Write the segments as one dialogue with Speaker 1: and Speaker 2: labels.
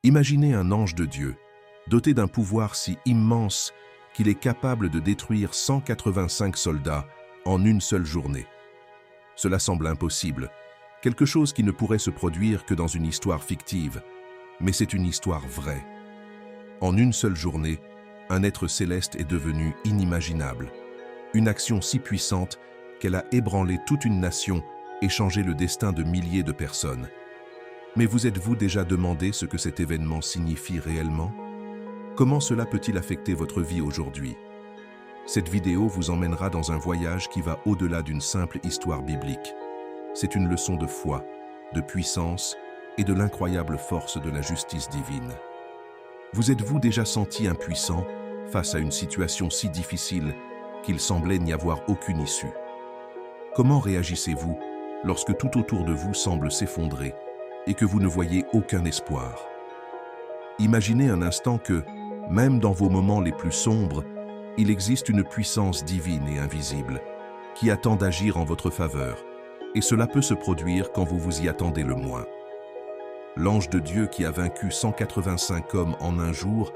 Speaker 1: Imaginez un ange de Dieu, doté d'un pouvoir si immense qu'il est capable de détruire 185 soldats en une seule journée. Cela semble impossible, quelque chose qui ne pourrait se produire que dans une histoire fictive, mais c'est une histoire vraie. En une seule journée, un être céleste est devenu inimaginable. Une action si puissante qu'elle a ébranlé toute une nation et changé le destin de milliers de personnes. Mais vous êtes-vous déjà demandé ce que cet événement signifie réellement? Comment cela peut-il affecter votre vie aujourd'hui? Cette vidéo vous emmènera dans un voyage qui va au-delà d'une simple histoire biblique. C'est une leçon de foi, de puissance et de l'incroyable force de la justice divine. Vous êtes-vous déjà senti impuissant face à une situation si difficile qu'il semblait n'y avoir aucune issue? Comment réagissez-vous lorsque tout autour de vous semble s'effondrer et que vous ne voyez aucun espoir? Imaginez un instant que, même dans vos moments les plus sombres, il existe une puissance divine et invisible qui attend d'agir en votre faveur, et cela peut se produire quand vous vous y attendez le moins. L'ange de Dieu qui a vaincu 185 hommes en un jour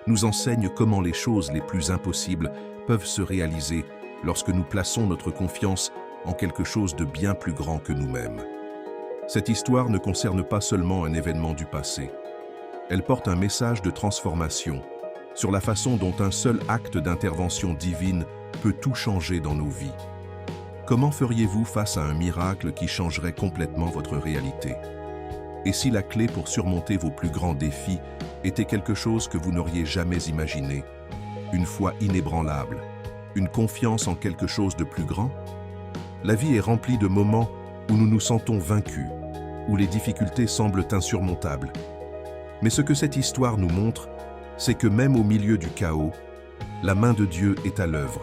Speaker 1: nous enseigne comment les choses les plus impossibles peuvent se réaliser lorsque nous plaçons notre confiance en quelque chose de bien plus grand que nous-mêmes. Cette histoire ne concerne pas seulement un événement du passé. Elle porte un message de transformation sur la façon dont un seul acte d'intervention divine peut tout changer dans nos vies. Comment feriez-vous face à un miracle qui changerait complètement votre réalité? Et si la clé pour surmonter vos plus grands défis était quelque chose que vous n'auriez jamais imaginé, une foi inébranlable, une confiance en quelque chose de plus grand? La vie est remplie de moments où nous nous sentons vaincus, où les difficultés semblent insurmontables. Mais ce que cette histoire nous montre, c'est que même au milieu du chaos, la main de Dieu est à l'œuvre,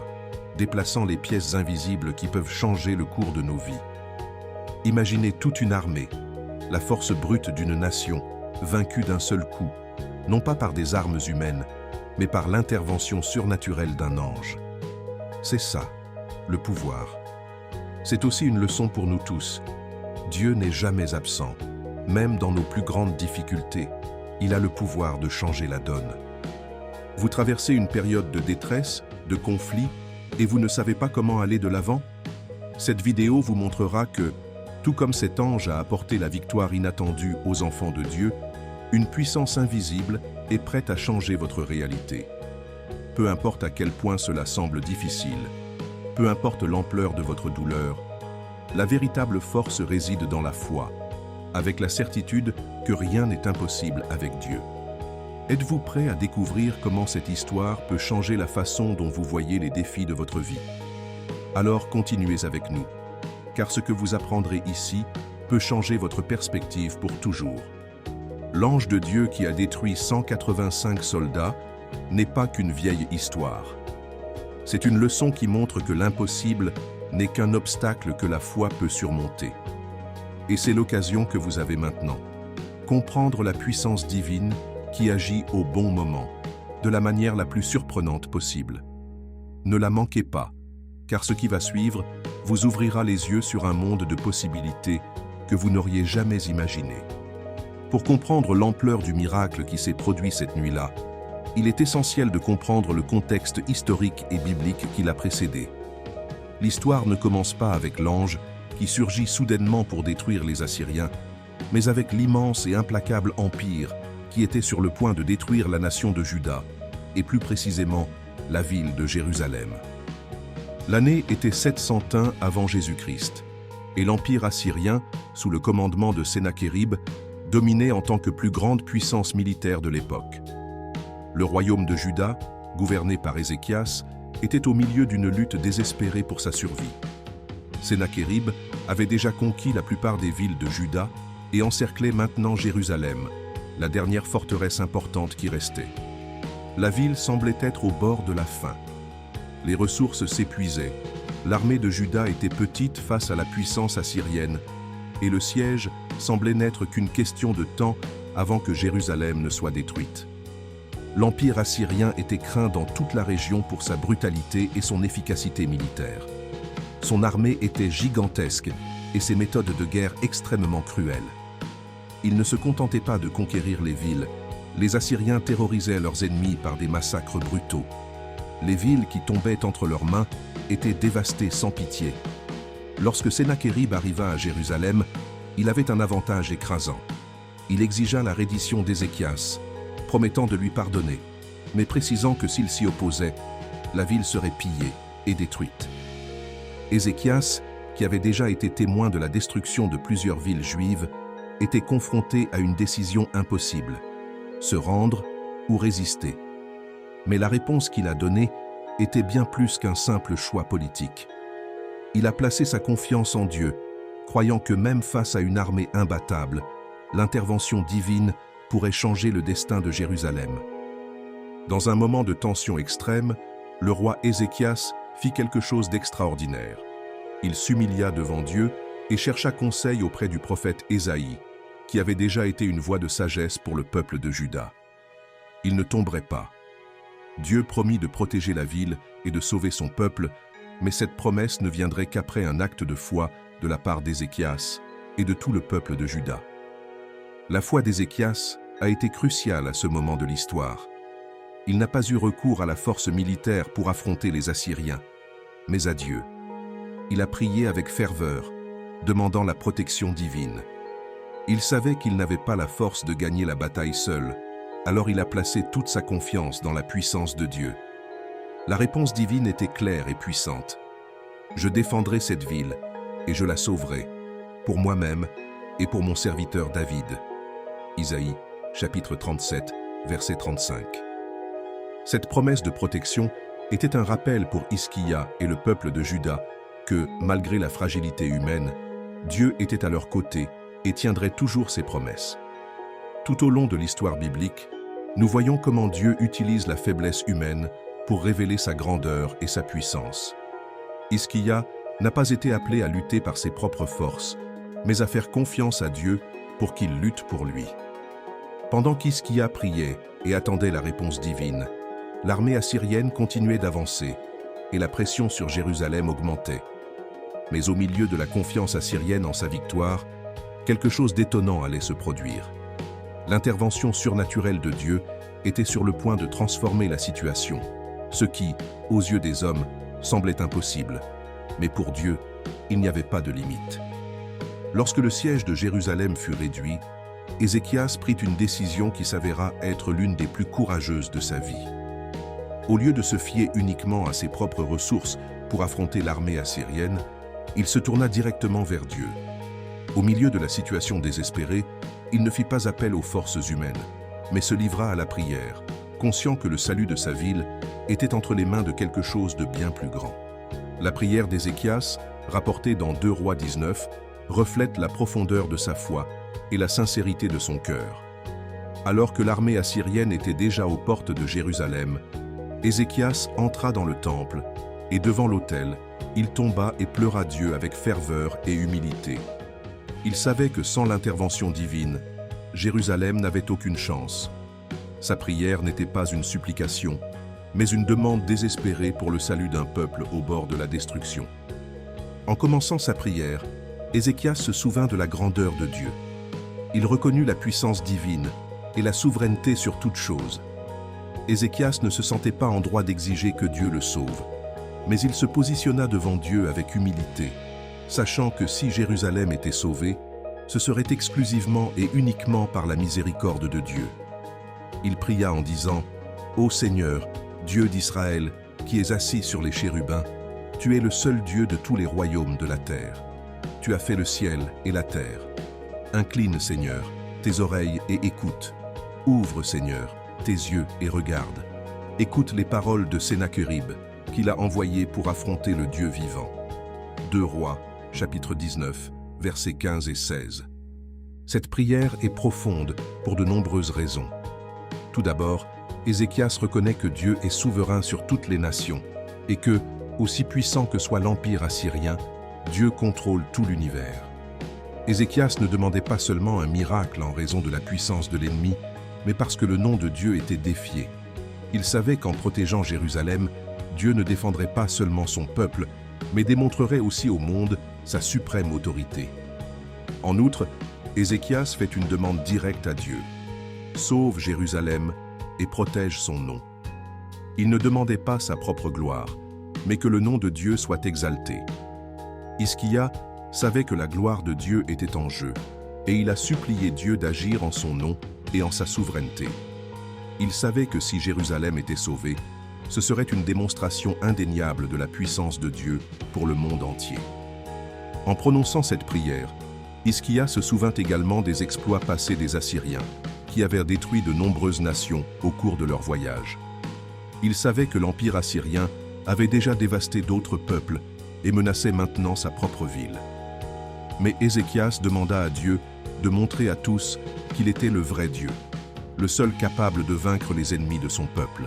Speaker 1: déplaçant les pièces invisibles qui peuvent changer le cours de nos vies. Imaginez toute une armée, la force brute d'une nation, vaincue d'un seul coup, non pas par des armes humaines, mais par l'intervention surnaturelle d'un ange. C'est ça, le pouvoir. C'est aussi une leçon pour nous tous. Dieu n'est jamais absent. Même dans nos plus grandes difficultés, il a le pouvoir de changer la donne. Vous traversez une période de détresse, de conflit, et vous ne savez pas comment aller de l'avant? Cette vidéo vous montrera que, tout comme cet ange a apporté la victoire inattendue aux enfants de Dieu, une puissance invisible est prête à changer votre réalité. Peu importe à quel point cela semble difficile, peu importe l'ampleur de votre douleur, la véritable force réside dans la foi, avec la certitude que rien n'est impossible avec Dieu. Êtes-vous prêt à découvrir comment cette histoire peut changer la façon dont vous voyez les défis de votre vie? Alors continuez avec nous, car ce que vous apprendrez ici peut changer votre perspective pour toujours. L'ange de Dieu qui a détruit 185 soldats n'est pas qu'une vieille histoire. C'est une leçon qui montre que l'impossible n'est qu'un obstacle que la foi peut surmonter. Et c'est l'occasion que vous avez maintenant. Comprendre la puissance divine qui agit au bon moment, de la manière la plus surprenante possible. Ne la manquez pas, car ce qui va suivre vous ouvrira les yeux sur un monde de possibilités que vous n'auriez jamais imaginé. Pour comprendre l'ampleur du miracle qui s'est produit cette nuit-là, il est essentiel de comprendre le contexte historique et biblique qui l'a précédé. L'histoire ne commence pas avec l'ange qui surgit soudainement pour détruire les Assyriens, mais avec l'immense et implacable empire qui était sur le point de détruire la nation de Juda, et plus précisément la ville de Jérusalem. L'année était 701 avant Jésus-Christ, et l'empire assyrien, sous le commandement de Sennachérib, dominait en tant que plus grande puissance militaire de l'époque. Le royaume de Juda, gouverné par Ézéchias, était au milieu d'une lutte désespérée pour sa survie. Sennachérib avait déjà conquis la plupart des villes de Juda et encerclait maintenant Jérusalem, la dernière forteresse importante qui restait. La ville semblait être au bord de la faim. Les ressources s'épuisaient, l'armée de Juda était petite face à la puissance assyrienne, et le siège semblait n'être qu'une question de temps avant que Jérusalem ne soit détruite. L'empire assyrien était craint dans toute la région pour sa brutalité et son efficacité militaire. Son armée était gigantesque et ses méthodes de guerre extrêmement cruelles. Il ne se contentait pas de conquérir les villes, Les Assyriens terrorisaient leurs ennemis par des massacres brutaux. Les villes qui tombaient entre leurs mains étaient dévastées sans pitié. Lorsque Sennachérib arriva à Jérusalem, il avait un avantage écrasant. Il exigea la reddition d'Ézéchias, promettant de lui pardonner, mais précisant que s'il s'y opposait, la ville serait pillée et détruite. Ézéchias, qui avait déjà été témoin de la destruction de plusieurs villes juives, était confronté à une décision impossible, se rendre ou résister. Mais la réponse qu'il a donnée était bien plus qu'un simple choix politique. Il a placé sa confiance en Dieu, croyant que même face à une armée imbattable, l'intervention divine pourrait changer le destin de Jérusalem. Dans un moment de tension extrême, le roi Ézéchias fit quelque chose d'extraordinaire. Il s'humilia devant Dieu et chercha conseil auprès du prophète Ésaïe, qui avait déjà été une voix de sagesse pour le peuple de Juda. Il ne tomberait pas. Dieu promit de protéger la ville et de sauver son peuple, mais cette promesse ne viendrait qu'après un acte de foi de la part d'Ézéchias et de tout le peuple de Juda. La foi d'Ézéchias a été cruciale à ce moment de l'histoire. Il n'a pas eu recours à la force militaire pour affronter les Assyriens, mais à Dieu. Il a prié avec ferveur, demandant la protection divine. Il savait qu'il n'avait pas la force de gagner la bataille seul, alors il a placé toute sa confiance dans la puissance de Dieu. La réponse divine était claire et puissante. « Je défendrai cette ville, et je la sauverai, pour moi-même et pour mon serviteur David. » Isaïe, chapitre 37, verset 35. Cette promesse de protection était un rappel pour Hiskia et le peuple de Juda que, malgré la fragilité humaine, Dieu était à leur côté et tiendrait toujours ses promesses. Tout au long de l'histoire biblique, nous voyons comment Dieu utilise la faiblesse humaine pour révéler sa grandeur et sa puissance. Hiskia n'a pas été appelé à lutter par ses propres forces, mais à faire confiance à Dieu pour qu'il lutte pour lui. Pendant qu'Hiskia priait et attendait la réponse divine, l'armée assyrienne continuait d'avancer et la pression sur Jérusalem augmentait. Mais au milieu de la confiance assyrienne en sa victoire, quelque chose d'étonnant allait se produire. L'intervention surnaturelle de Dieu était sur le point de transformer la situation, ce qui, aux yeux des hommes, semblait impossible. Mais pour Dieu, il n'y avait pas de limite. Lorsque le siège de Jérusalem fut réduit, Ézéchias prit une décision qui s'avéra être l'une des plus courageuses de sa vie. Au lieu de se fier uniquement à ses propres ressources pour affronter l'armée assyrienne, il se tourna directement vers Dieu. Au milieu de la situation désespérée, il ne fit pas appel aux forces humaines, mais se livra à la prière, conscient que le salut de sa ville était entre les mains de quelque chose de bien plus grand. La prière d'Ézéchias, rapportée dans 2 Rois 19, reflète la profondeur de sa foi et la sincérité de son cœur. Alors que l'armée assyrienne était déjà aux portes de Jérusalem, Ézéchias entra dans le temple et devant l'autel, il tomba et pleura Dieu avec ferveur et humilité. Il savait que sans l'intervention divine, Jérusalem n'avait aucune chance. Sa prière n'était pas une supplication, mais une demande désespérée pour le salut d'un peuple au bord de la destruction. En commençant sa prière, Ézéchias se souvint de la grandeur de Dieu. Il reconnut la puissance divine et la souveraineté sur toute chose. Ézéchias ne se sentait pas en droit d'exiger que Dieu le sauve, mais il se positionna devant Dieu avec humilité, sachant que si Jérusalem était sauvée, ce serait exclusivement et uniquement par la miséricorde de Dieu. Il pria en disant « Ô Seigneur, Dieu d'Israël, qui es assis sur les chérubins, tu es le seul Dieu de tous les royaumes de la terre. Tu as fait le ciel et la terre. Incline, Seigneur, tes oreilles et écoute. Ouvre, Seigneur, tes yeux et regarde. Écoute les paroles de Sennachérib, qu'il a envoyé pour affronter le Dieu vivant. » 2 Rois, chapitre 19, versets 15 et 16. Cette prière est profonde pour de nombreuses raisons. Tout d'abord, Ézéchias reconnaît que Dieu est souverain sur toutes les nations et que, aussi puissant que soit l'empire assyrien, Dieu contrôle tout l'univers. Ézéchias ne demandait pas seulement un miracle en raison de la puissance de l'ennemi, mais parce que le nom de Dieu était défié. Il savait qu'en protégeant Jérusalem, Dieu ne défendrait pas seulement son peuple, mais démontrerait aussi au monde sa suprême autorité. En outre, Ézéchias fait une demande directe à Dieu. sauve Jérusalem et protège son nom. Il ne demandait pas sa propre gloire, mais que le nom de Dieu soit exalté. Hiskia savait que la gloire de Dieu était en jeu, et il a supplié Dieu d'agir en son nom et en sa souveraineté. Il savait que si Jérusalem était sauvée, ce serait une démonstration indéniable de la puissance de Dieu pour le monde entier. En prononçant cette prière, Hiskia se souvint également des exploits passés des Assyriens, qui avaient détruit de nombreuses nations au cours de leur voyage. Il savait que l'Empire assyrien avait déjà dévasté d'autres peuples et menaçait maintenant sa propre ville. Mais Ézéchias demanda à Dieu de montrer à tous qu'il était le vrai Dieu, le seul capable de vaincre les ennemis de son peuple.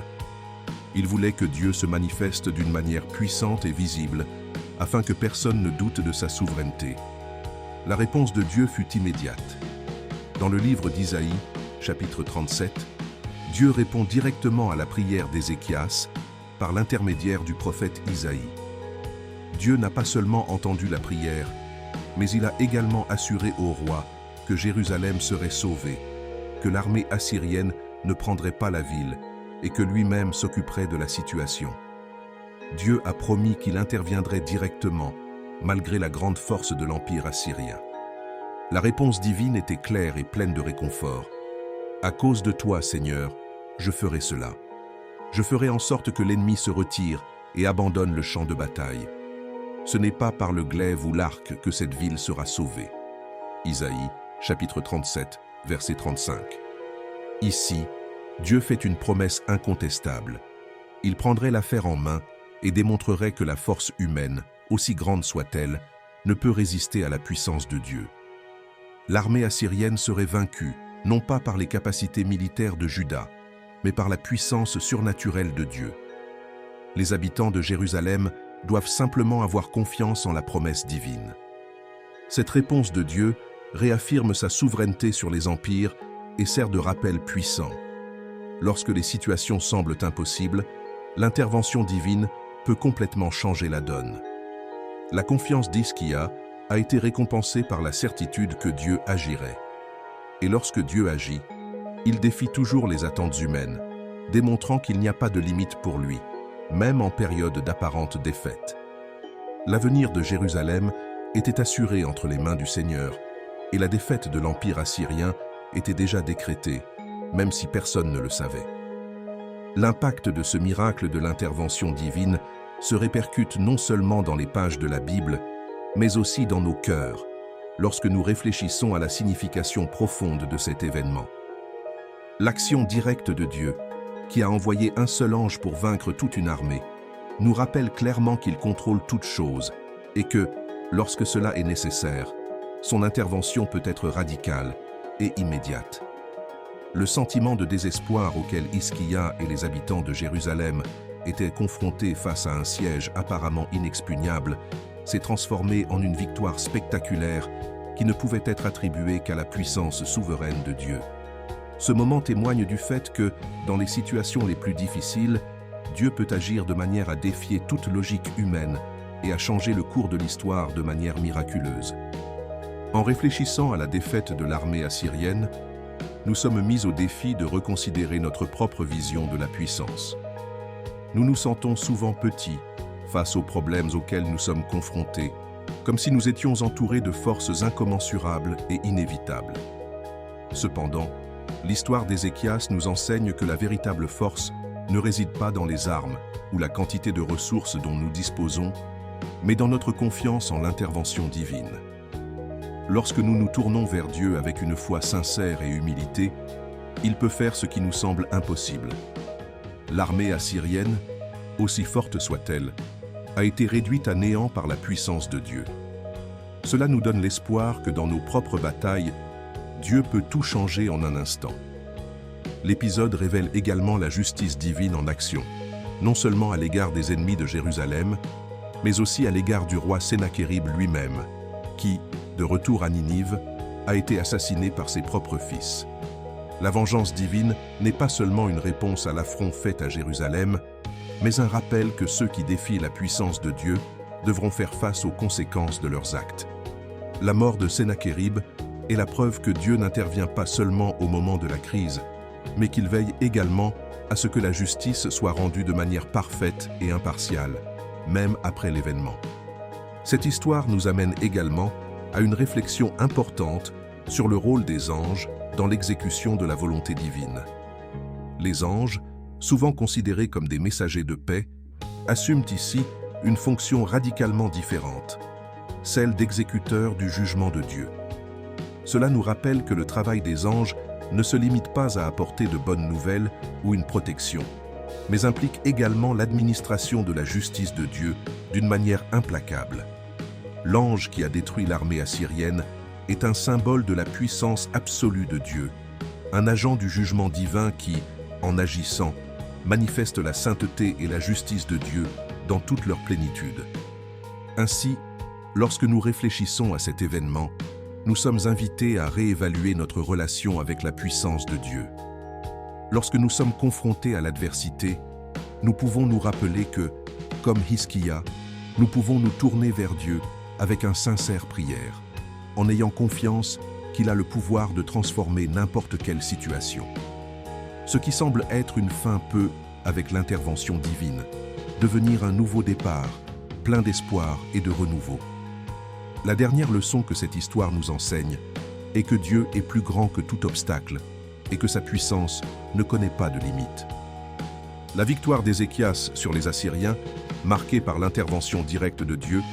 Speaker 1: Il voulait que Dieu se manifeste d'une manière puissante et visible, afin que personne ne doute de sa souveraineté. La réponse de Dieu fut immédiate. Dans le livre d'Isaïe, chapitre 37, Dieu répond directement à la prière d'Ézéchias par l'intermédiaire du prophète Isaïe. Dieu n'a pas seulement entendu la prière, mais il a également assuré au roi que Jérusalem serait sauvée, que l'armée assyrienne ne prendrait pas la ville et que lui-même s'occuperait de la situation. Dieu a promis qu'il interviendrait directement, malgré la grande force de l'Empire assyrien. La réponse divine était claire et pleine de réconfort. « À cause de toi, Seigneur, je ferai cela. Je ferai en sorte que l'ennemi se retire et abandonne le champ de bataille. Ce n'est pas par le glaive ou l'arc que cette ville sera sauvée. » Isaïe, chapitre 37, verset 35. Ici, Dieu fait une promesse incontestable. Il prendrait l'affaire en main et démontrerait que la force humaine, aussi grande soit-elle, ne peut résister à la puissance de Dieu. L'armée assyrienne serait vaincue, non pas par les capacités militaires de Juda, mais par la puissance surnaturelle de Dieu. Les habitants de Jérusalem doivent simplement avoir confiance en la promesse divine. Cette réponse de Dieu réaffirme sa souveraineté sur les empires et sert de rappel puissant. Lorsque les situations semblent impossibles, l'intervention divine peut complètement changer la donne. La confiance d'Hiskia a été récompensée par la certitude que Dieu agirait. Et lorsque Dieu agit, il défie toujours les attentes humaines, démontrant qu'il n'y a pas de limite pour lui, même en période d'apparente défaite. L'avenir de Jérusalem était assuré entre les mains du Seigneur, et la défaite de l'Empire assyrien était déjà décrétée, même si personne ne le savait. L'impact de ce miracle de l'intervention divine se répercute non seulement dans les pages de la Bible, mais aussi dans nos cœurs, lorsque nous réfléchissons à la signification profonde de cet événement. L'action directe de Dieu, qui a envoyé un seul ange pour vaincre toute une armée, nous rappelle clairement qu'il contrôle toutes choses et que, lorsque cela est nécessaire, son intervention peut être radicale et immédiate. Le sentiment de désespoir auquel Hiskia et les habitants de Jérusalem étaient confrontés face à un siège apparemment inexpugnable s'est transformé en une victoire spectaculaire qui ne pouvait être attribuée qu'à la puissance souveraine de Dieu. Ce moment témoigne du fait que, dans les situations les plus difficiles, Dieu peut agir de manière à défier toute logique humaine et à changer le cours de l'histoire de manière miraculeuse. En réfléchissant à la défaite de l'armée assyrienne, nous sommes mis au défi de reconsidérer notre propre vision de la puissance. Nous nous sentons souvent petits face aux problèmes auxquels nous sommes confrontés, comme si nous étions entourés de forces incommensurables et inévitables. Cependant, l'histoire d'Ézéchias nous enseigne que la véritable force ne réside pas dans les armes ou la quantité de ressources dont nous disposons, mais dans notre confiance en l'intervention divine. Lorsque nous nous tournons vers Dieu avec une foi sincère et humilité, il peut faire ce qui nous semble impossible. L'armée assyrienne, aussi forte soit-elle, a été réduite à néant par la puissance de Dieu. Cela nous donne l'espoir que dans nos propres batailles, Dieu peut tout changer en un instant. L'épisode révèle également la justice divine en action, non seulement à l'égard des ennemis de Jérusalem, mais aussi à l'égard du roi Sennachérib lui-même, qui, de retour à Ninive, a été assassiné par ses propres fils. La vengeance divine n'est pas seulement une réponse à l'affront fait à Jérusalem, mais un rappel que ceux qui défient la puissance de Dieu devront faire face aux conséquences de leurs actes. La mort de Sennachérib est la preuve que Dieu n'intervient pas seulement au moment de la crise, mais qu'il veille également à ce que la justice soit rendue de manière parfaite et impartiale, même après l'événement. Cette histoire nous amène également à une réflexion importante sur le rôle des anges dans l'exécution de la volonté divine. Les anges, souvent considérés comme des messagers de paix, assument ici une fonction radicalement différente, celle d'exécuteurs du jugement de Dieu. Cela nous rappelle que le travail des anges ne se limite pas à apporter de bonnes nouvelles ou une protection, mais implique également l'administration de la justice de Dieu d'une manière implacable. L'ange qui a détruit l'armée assyrienne est un symbole de la puissance absolue de Dieu, un agent du jugement divin qui, en agissant, manifeste la sainteté et la justice de Dieu dans toute leur plénitude. Ainsi, lorsque nous réfléchissons à cet événement, nous sommes invités à réévaluer notre relation avec la puissance de Dieu. Lorsque nous sommes confrontés à l'adversité, nous pouvons nous rappeler que, comme Hiskia, nous pouvons nous tourner vers Dieu avec une sincère prière, en ayant confiance qu'il a le pouvoir de transformer n'importe quelle situation. Ce qui semble être une fin peut, avec l'intervention divine, devenir un nouveau départ, plein d'espoir et de renouveau. La dernière leçon que cette histoire nous enseigne est que Dieu est plus grand que tout obstacle et que sa puissance ne connaît pas de limite. La victoire d'Ézéchias sur les Assyriens, marquée par l'intervention directe de Dieu,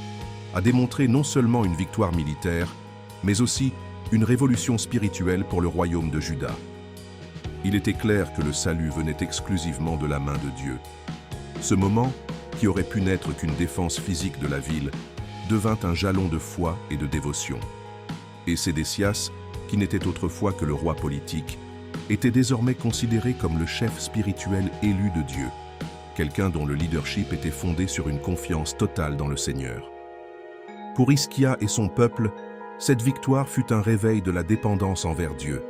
Speaker 1: a démontré non seulement une victoire militaire, mais aussi une révolution spirituelle pour le royaume de Juda. Il était clair que le salut venait exclusivement de la main de Dieu. Ce moment, qui aurait pu n'être qu'une défense physique de la ville, devint un jalon de foi et de dévotion. Et Sédécias, qui n'était autrefois que le roi politique, était désormais considéré comme le chef spirituel élu de Dieu, quelqu'un dont le leadership était fondé sur une confiance totale dans le Seigneur. Pour Hiskia et son peuple, cette victoire fut un réveil de la dépendance envers Dieu.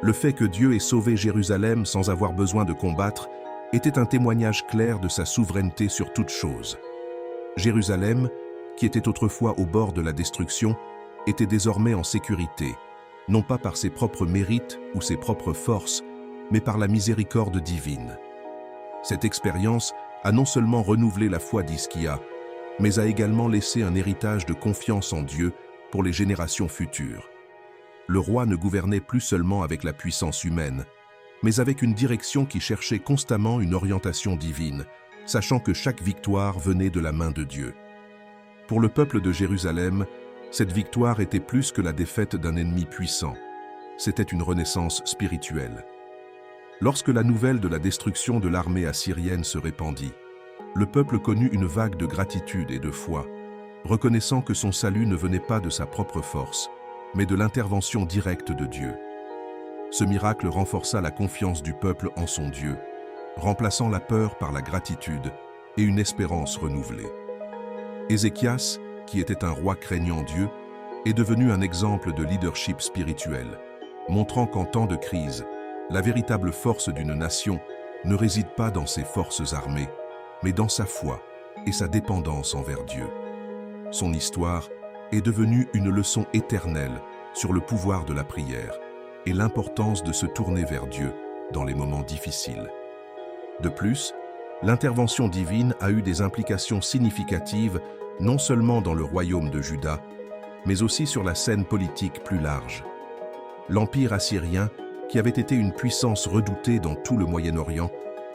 Speaker 1: Le fait que Dieu ait sauvé Jérusalem sans avoir besoin de combattre était un témoignage clair de sa souveraineté sur toute chose. Jérusalem, qui était autrefois au bord de la destruction, était désormais en sécurité, non pas par ses propres mérites ou ses propres forces, mais par la miséricorde divine. Cette expérience a non seulement renouvelé la foi d'Hiskia, mais a également laissé un héritage de confiance en Dieu pour les générations futures. Le roi ne gouvernait plus seulement avec la puissance humaine, mais avec une direction qui cherchait constamment une orientation divine, sachant que chaque victoire venait de la main de Dieu. Pour le peuple de Jérusalem, cette victoire était plus que la défaite d'un ennemi puissant. C'était une renaissance spirituelle. Lorsque la nouvelle de la destruction de l'armée assyrienne se répandit, le peuple connut une vague de gratitude et de foi, reconnaissant que son salut ne venait pas de sa propre force, mais de l'intervention directe de Dieu. Ce miracle renforça la confiance du peuple en son Dieu, remplaçant la peur par la gratitude et une espérance renouvelée. Ézéchias, qui était un roi craignant Dieu, est devenu un exemple de leadership spirituel, montrant qu'en temps de crise, la véritable force d'une nation ne réside pas dans ses forces armées, mais dans sa foi et sa dépendance envers Dieu. Son histoire est devenue une leçon éternelle sur le pouvoir de la prière et l'importance de se tourner vers Dieu dans les moments difficiles. De plus, l'intervention divine a eu des implications significatives non seulement dans le royaume de Juda, mais aussi sur la scène politique plus large. L'Empire assyrien, qui avait été une puissance redoutée dans tout le Moyen-Orient,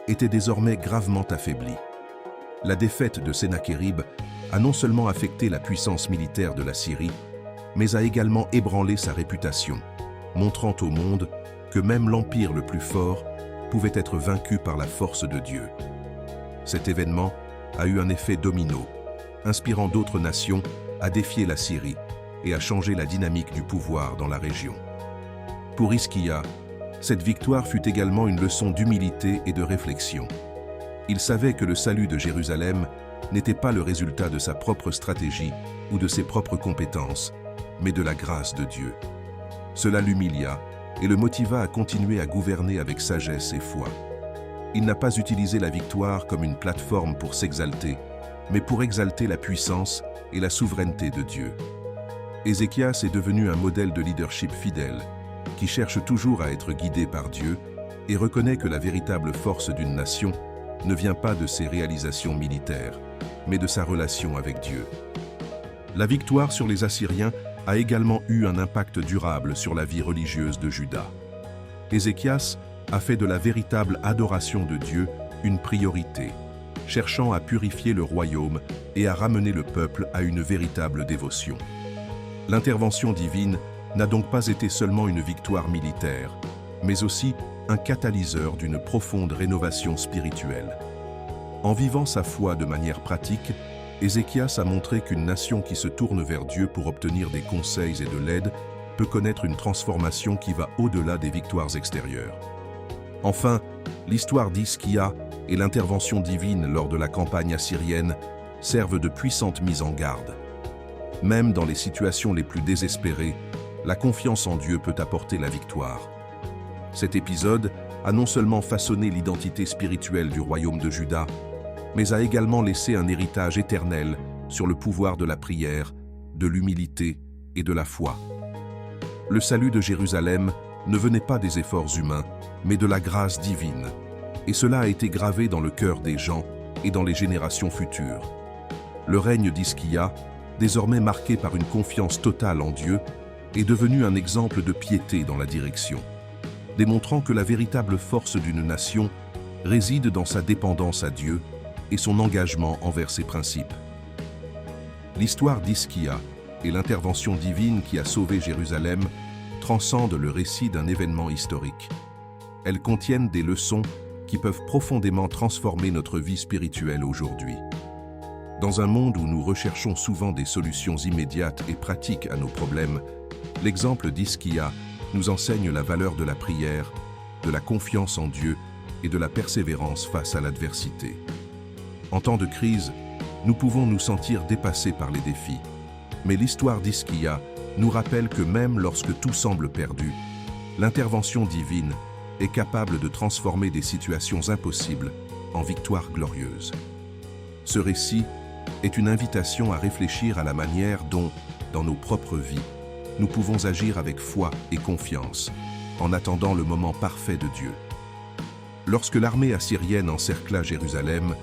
Speaker 1: était désormais gravement affaibli. La défaite de Sennachérib a non seulement affecté la puissance militaire de la Syrie, mais a également ébranlé sa réputation, montrant au monde que même l'empire le plus fort pouvait être vaincu par la force de Dieu. Cet événement a eu un effet domino, inspirant d'autres nations à défier la Syrie et à changer la dynamique du pouvoir dans la région. Pour Hiskia, cette victoire fut également une leçon d'humilité et de réflexion. Il savait que le salut de Jérusalem n'était pas le résultat de sa propre stratégie ou de ses propres compétences, mais de la grâce de Dieu. Cela l'humilia et le motiva à continuer à gouverner avec sagesse et foi. Il n'a pas utilisé la victoire comme une plateforme pour s'exalter, mais pour exalter la puissance et la souveraineté de Dieu. Ézéchias est devenu un modèle de leadership fidèle, qui cherche toujours à être guidé par Dieu et reconnaît que la véritable force d'une nation ne vient pas de ses réalisations militaires, mais de sa relation avec Dieu. La victoire sur les Assyriens a également eu un impact durable sur la vie religieuse de Juda. Ézéchias a fait de la véritable adoration de Dieu une priorité, cherchant à purifier le royaume et à ramener le peuple à une véritable dévotion. L'intervention divine n'a donc pas été seulement une victoire militaire, mais aussi un catalyseur d'une profonde rénovation spirituelle. En vivant sa foi de manière pratique, Ézéchias a montré qu'une nation qui se tourne vers Dieu pour obtenir des conseils et de l'aide peut connaître une transformation qui va au-delà des victoires extérieures. Enfin, l'histoire d'Hizkia et l'intervention divine lors de la campagne assyrienne servent de puissantes mises en garde. Même dans les situations les plus désespérées, la confiance en Dieu peut apporter la victoire. Cet épisode a non seulement façonné l'identité spirituelle du royaume de Juda, mais a également laissé un héritage éternel sur le pouvoir de la prière, de l'humilité et de la foi. Le salut de Jérusalem ne venait pas des efforts humains, mais de la grâce divine, et cela a été gravé dans le cœur des gens et dans les générations futures. Le règne d'Hizkia, désormais marqué par une confiance totale en Dieu, est devenu un exemple de piété dans la direction, démontrant que la véritable force d'une nation réside dans sa dépendance à Dieu et son engagement envers ses principes. L'histoire d'Hizkia et l'intervention divine qui a sauvé Jérusalem transcendent le récit d'un événement historique. Elles contiennent des leçons qui peuvent profondément transformer notre vie spirituelle aujourd'hui. Dans un monde où nous recherchons souvent des solutions immédiates et pratiques à nos problèmes, l'exemple d'Hizkia nous enseigne la valeur de la prière, de la confiance en Dieu et de la persévérance face à l'adversité. En temps de crise, nous pouvons nous sentir dépassés par les défis, mais l'histoire d'Hizkia nous rappelle que même lorsque tout semble perdu, l'intervention divine est capable de transformer des situations impossibles en victoires glorieuses. Ce récit est une invitation à réfléchir à la manière dont, dans nos propres vies, nous pouvons agir avec foi et confiance, en attendant le moment parfait de Dieu. Lorsque l'armée assyrienne encercla Jérusalem,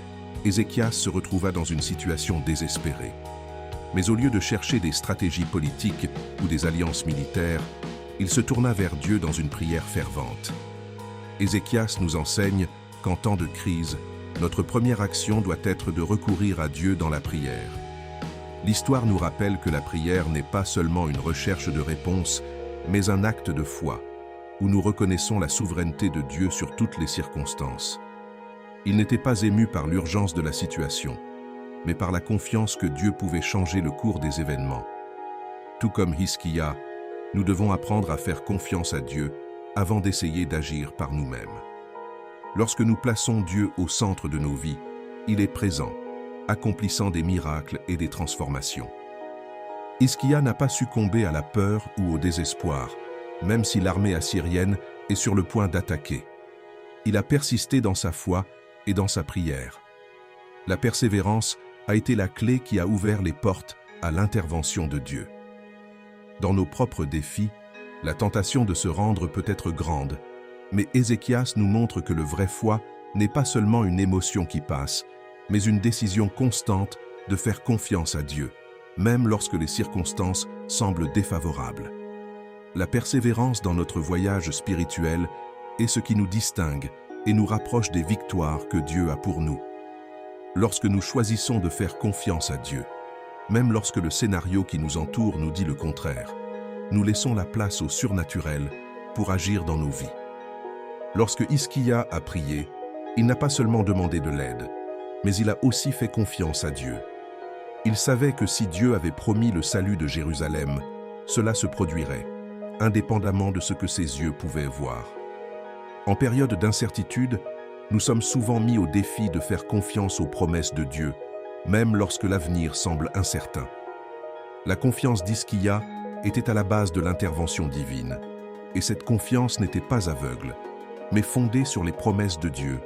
Speaker 1: Ézéchias se retrouva dans une situation désespérée. Mais au lieu de chercher des stratégies politiques ou des alliances militaires, il se tourna vers Dieu dans une prière fervente. Ézéchias nous enseigne qu'en temps de crise, notre première action doit être de recourir à Dieu dans la prière. L'histoire nous rappelle que la prière n'est pas seulement une recherche de réponse, mais un acte de foi, où nous reconnaissons la souveraineté de Dieu sur toutes les circonstances. Il n'était pas ému par l'urgence de la situation, mais par la confiance que Dieu pouvait changer le cours des événements. Tout comme Hizkia, nous devons apprendre à faire confiance à Dieu avant d'essayer d'agir par nous-mêmes. Lorsque nous plaçons Dieu au centre de nos vies, il est présent, accomplissant des miracles et des transformations. Hizkia n'a pas succombé à la peur ou au désespoir, même si l'armée assyrienne est sur le point d'attaquer. Il a persisté dans sa foi et dans sa prière. La persévérance a été la clé qui a ouvert les portes à l'intervention de Dieu. Dans nos propres défis, la tentation de se rendre peut être grande, mais Ézéchias nous montre que le vrai foi n'est pas seulement une émotion qui passe, mais une décision constante de faire confiance à Dieu, même lorsque les circonstances semblent défavorables. La persévérance dans notre voyage spirituel est ce qui nous distingue et nous rapproche des victoires que Dieu a pour nous. Lorsque nous choisissons de faire confiance à Dieu, même lorsque le scénario qui nous entoure nous dit le contraire, nous laissons la place au surnaturel pour agir dans nos vies. Lorsque Hizkia a prié, il n'a pas seulement demandé de l'aide, mais il a aussi fait confiance à Dieu. Il savait que si Dieu avait promis le salut de Jérusalem, cela se produirait, indépendamment de ce que ses yeux pouvaient voir. En période d'incertitude, nous sommes souvent mis au défi de faire confiance aux promesses de Dieu, même lorsque l'avenir semble incertain. La confiance d'Hizkia était à la base de l'intervention divine, et cette confiance n'était pas aveugle, mais fondée sur les promesses de Dieu,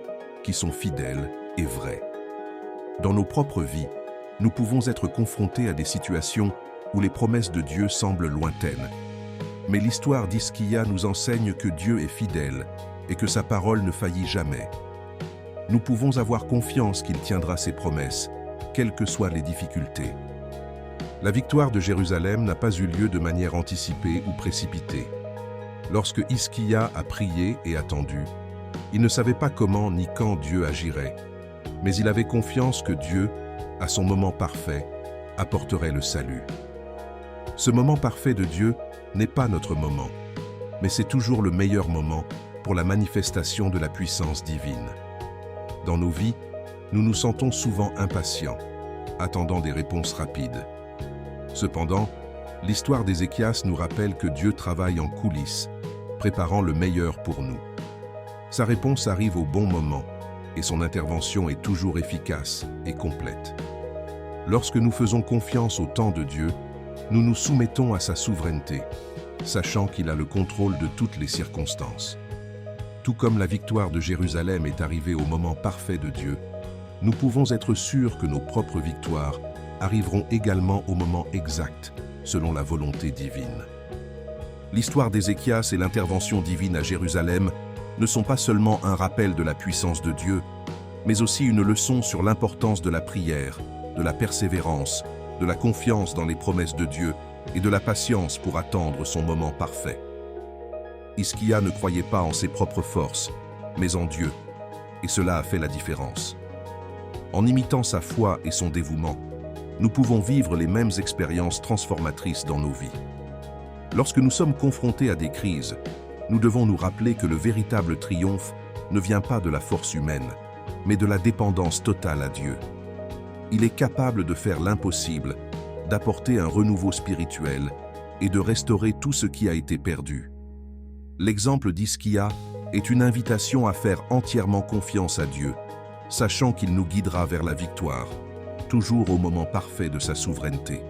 Speaker 1: qui sont fidèles et vraies. Dans nos propres vies, nous pouvons être confrontés à des situations où les promesses de Dieu semblent lointaines. Mais l'histoire d'Hizkia nous enseigne que Dieu est fidèle et que sa parole ne faillit jamais. Nous pouvons avoir confiance qu'il tiendra ses promesses, quelles que soient les difficultés. La victoire de Jérusalem n'a pas eu lieu de manière anticipée ou précipitée. Lorsque Hiskia a prié et attendu, il ne savait pas comment ni quand Dieu agirait, mais il avait confiance que Dieu, à son moment parfait, apporterait le salut. Ce moment parfait de Dieu n'est pas notre moment, mais c'est toujours le meilleur moment pour la manifestation de la puissance divine. Dans nos vies, nous nous sentons souvent impatients, attendant des réponses rapides. Cependant, l'histoire d'Ézéchias nous rappelle que Dieu travaille en coulisses, préparant le meilleur pour nous. Sa réponse arrive au bon moment, et son intervention est toujours efficace et complète. Lorsque nous faisons confiance au temps de Dieu, nous nous soumettons à sa souveraineté, sachant qu'il a le contrôle de toutes les circonstances. Tout comme la victoire de Jérusalem est arrivée au moment parfait de Dieu, nous pouvons être sûrs que nos propres victoires arriveront également au moment exact, selon la volonté divine. L'histoire d'Ézéchias et l'intervention divine à Jérusalem ne sont pas seulement un rappel de la puissance de Dieu, mais aussi une leçon sur l'importance de la prière, de la persévérance, de la confiance dans les promesses de Dieu et de la patience pour attendre son moment parfait. Hiskia ne croyait pas en ses propres forces, mais en Dieu, et cela a fait la différence. En imitant sa foi et son dévouement, nous pouvons vivre les mêmes expériences transformatrices dans nos vies. Lorsque nous sommes confrontés à des crises, nous devons nous rappeler que le véritable triomphe ne vient pas de la force humaine, mais de la dépendance totale à Dieu. Il est capable de faire l'impossible, d'apporter un renouveau spirituel et de restaurer tout ce qui a été perdu. L'exemple d'Hiskia est une invitation à faire entièrement confiance à Dieu, sachant qu'il nous guidera vers la victoire, toujours au moment parfait de sa souveraineté.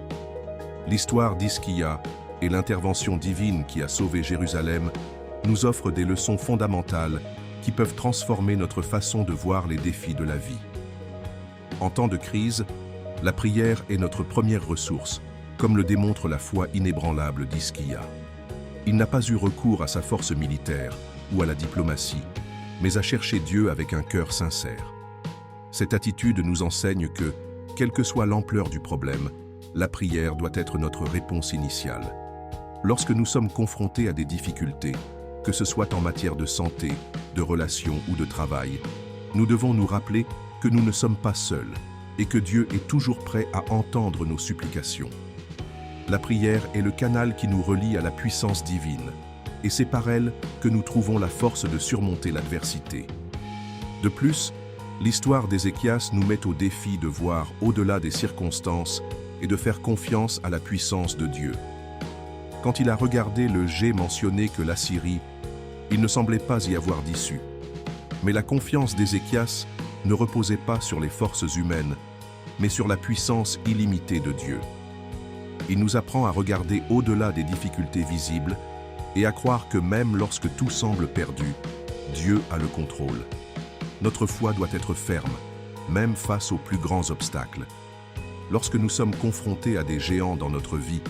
Speaker 1: L'histoire d'Hiskia et l'intervention divine qui a sauvé Jérusalem nous offrent des leçons fondamentales qui peuvent transformer notre façon de voir les défis de la vie. En temps de crise, la prière est notre première ressource, comme le démontre la foi inébranlable d'Hiskia. Il n'a pas eu recours à sa force militaire ou à la diplomatie, mais a cherché Dieu avec un cœur sincère. Cette attitude nous enseigne que, quelle que soit l'ampleur du problème, la prière doit être notre réponse initiale. Lorsque nous sommes confrontés à des difficultés, que ce soit en matière de santé, de relations ou de travail, nous devons nous rappeler que nous ne sommes pas seuls et que Dieu est toujours prêt à entendre nos supplications. La prière est le canal qui nous relie à la puissance divine, et c'est par elle que nous trouvons la force de surmonter l'adversité. De plus, l'histoire d'Ézéchias nous met au défi de voir au-delà des circonstances et de faire confiance à la puissance de Dieu. Quand il a regardé le jet mentionné que l'Assyrie, il ne semblait pas y avoir d'issue. Mais la confiance d'Ézéchias ne reposait pas sur les forces humaines, mais sur la puissance illimitée de Dieu. Il nous apprend à regarder au-delà des difficultés visibles et à croire que même lorsque tout semble perdu, Dieu a le contrôle. Notre foi doit être ferme, même face aux plus grands obstacles. Lorsque nous sommes confrontés à des géants dans notre vie,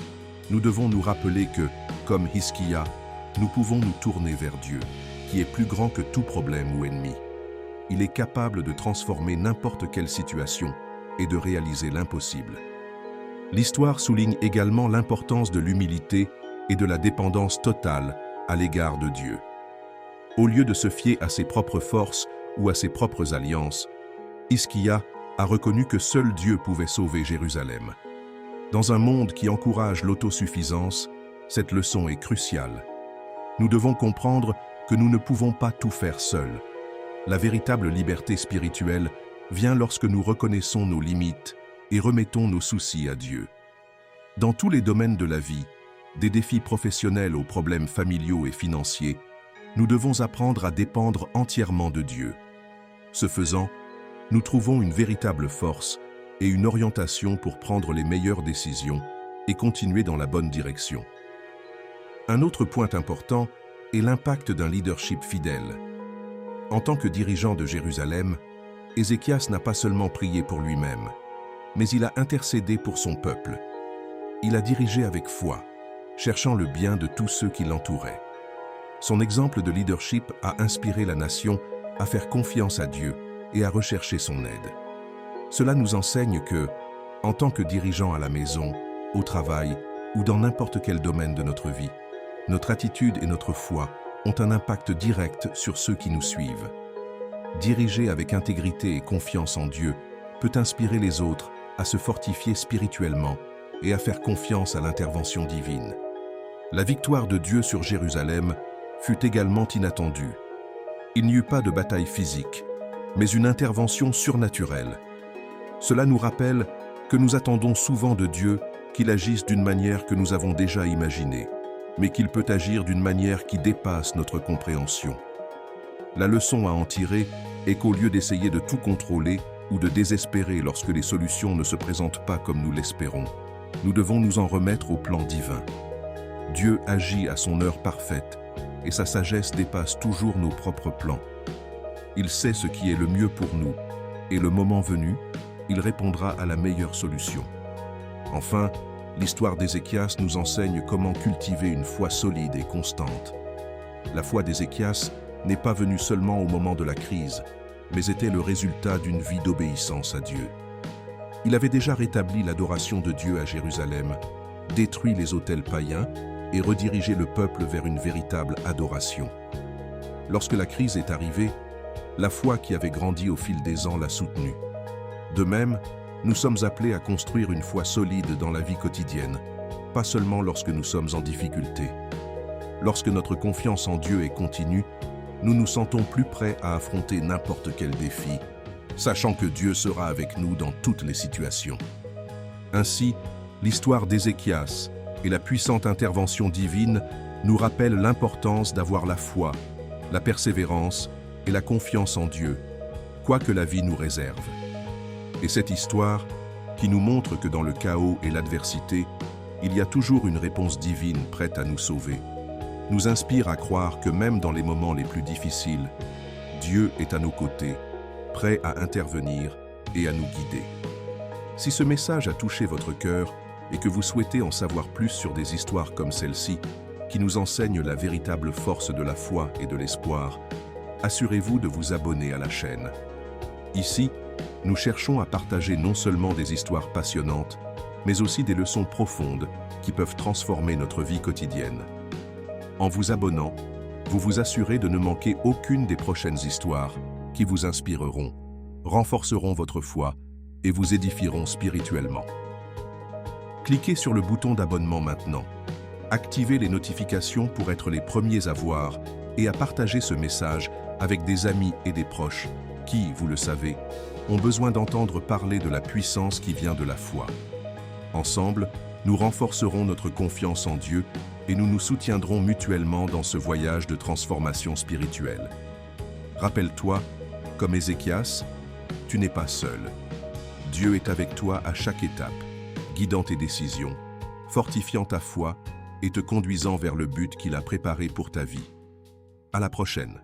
Speaker 1: nous devons nous rappeler que, comme Hiskia, nous pouvons nous tourner vers Dieu, qui est plus grand que tout problème ou ennemi. Il est capable de transformer n'importe quelle situation et de réaliser l'impossible. L'histoire souligne également l'importance de l'humilité et de la dépendance totale à l'égard de Dieu. Au lieu de se fier à ses propres forces ou à ses propres alliances, Hiskia a reconnu que seul Dieu pouvait sauver Jérusalem. Dans un monde qui encourage l'autosuffisance, cette leçon est cruciale. Nous devons comprendre que nous ne pouvons pas tout faire seuls. La véritable liberté spirituelle vient lorsque nous reconnaissons nos limites et remettons nos soucis à Dieu. Dans tous les domaines de la vie, des défis professionnels aux problèmes familiaux et financiers, nous devons apprendre à dépendre entièrement de Dieu. Ce faisant, nous trouvons une véritable force et une orientation pour prendre les meilleures décisions et continuer dans la bonne direction. Un autre point important est l'impact d'un leadership fidèle. En tant que dirigeant de Jérusalem, Ézéchias n'a pas seulement prié pour lui-même, mais il a intercédé pour son peuple. Il a dirigé avec foi, cherchant le bien de tous ceux qui l'entouraient. Son exemple de leadership a inspiré la nation à faire confiance à Dieu et à rechercher son aide. Cela nous enseigne que, en tant que dirigeant à la maison, au travail ou dans n'importe quel domaine de notre vie, notre attitude et notre foi ont un impact direct sur ceux qui nous suivent. Diriger avec intégrité et confiance en Dieu peut inspirer les autres à se fortifier spirituellement et à faire confiance à l'intervention divine. La victoire de Dieu sur Jérusalem fut également inattendue. Il n'y eut pas de bataille physique, mais une intervention surnaturelle. Cela nous rappelle que nous attendons souvent de Dieu qu'il agisse d'une manière que nous avons déjà imaginée, mais qu'il peut agir d'une manière qui dépasse notre compréhension. La leçon à en tirer est qu'au lieu d'essayer de tout contrôler ou de désespérer lorsque les solutions ne se présentent pas comme nous l'espérons, nous devons nous en remettre au plan divin. Dieu agit à son heure parfaite et sa sagesse dépasse toujours nos propres plans. Il sait ce qui est le mieux pour nous et le moment venu, il répondra à la meilleure solution. Enfin, l'histoire d'Ézéchias nous enseigne comment cultiver une foi solide et constante. La foi d'Ézéchias n'est pas venue seulement au moment de la crise, mais était le résultat d'une vie d'obéissance à Dieu. Il avait déjà rétabli l'adoration de Dieu à Jérusalem, détruit les autels païens et redirigé le peuple vers une véritable adoration. Lorsque la crise est arrivée, la foi qui avait grandi au fil des ans l'a soutenue. De même, nous sommes appelés à construire une foi solide dans la vie quotidienne, pas seulement lorsque nous sommes en difficulté. Lorsque notre confiance en Dieu est continue, nous nous sentons plus prêts à affronter n'importe quel défi, sachant que Dieu sera avec nous dans toutes les situations. Ainsi, l'histoire d'Ézéchias et la puissante intervention divine nous rappellent l'importance d'avoir la foi, la persévérance et la confiance en Dieu, quoi que la vie nous réserve. Et cette histoire, qui nous montre que dans le chaos et l'adversité, il y a toujours une réponse divine prête à nous sauver, nous inspire à croire que même dans les moments les plus difficiles, Dieu est à nos côtés, prêt à intervenir et à nous guider. Si ce message a touché votre cœur et que vous souhaitez en savoir plus sur des histoires comme celle-ci, qui nous enseignent la véritable force de la foi et de l'espoir, assurez-vous de vous abonner à la chaîne. Ici, nous cherchons à partager non seulement des histoires passionnantes, mais aussi des leçons profondes qui peuvent transformer notre vie quotidienne. En vous abonnant, vous vous assurez de ne manquer aucune des prochaines histoires qui vous inspireront, renforceront votre foi et vous édifieront spirituellement. Cliquez sur le bouton d'abonnement maintenant. Activez les notifications pour être les premiers à voir et à partager ce message avec des amis et des proches qui, vous le savez, ont besoin d'entendre parler de la puissance qui vient de la foi. Ensemble, nous renforcerons notre confiance en Dieu et nous nous soutiendrons mutuellement dans ce voyage de transformation spirituelle. Rappelle-toi, comme Ézéchias, tu n'es pas seul. Dieu est avec toi à chaque étape, guidant tes décisions, fortifiant ta foi et te conduisant vers le but qu'il a préparé pour ta vie. À la prochaine.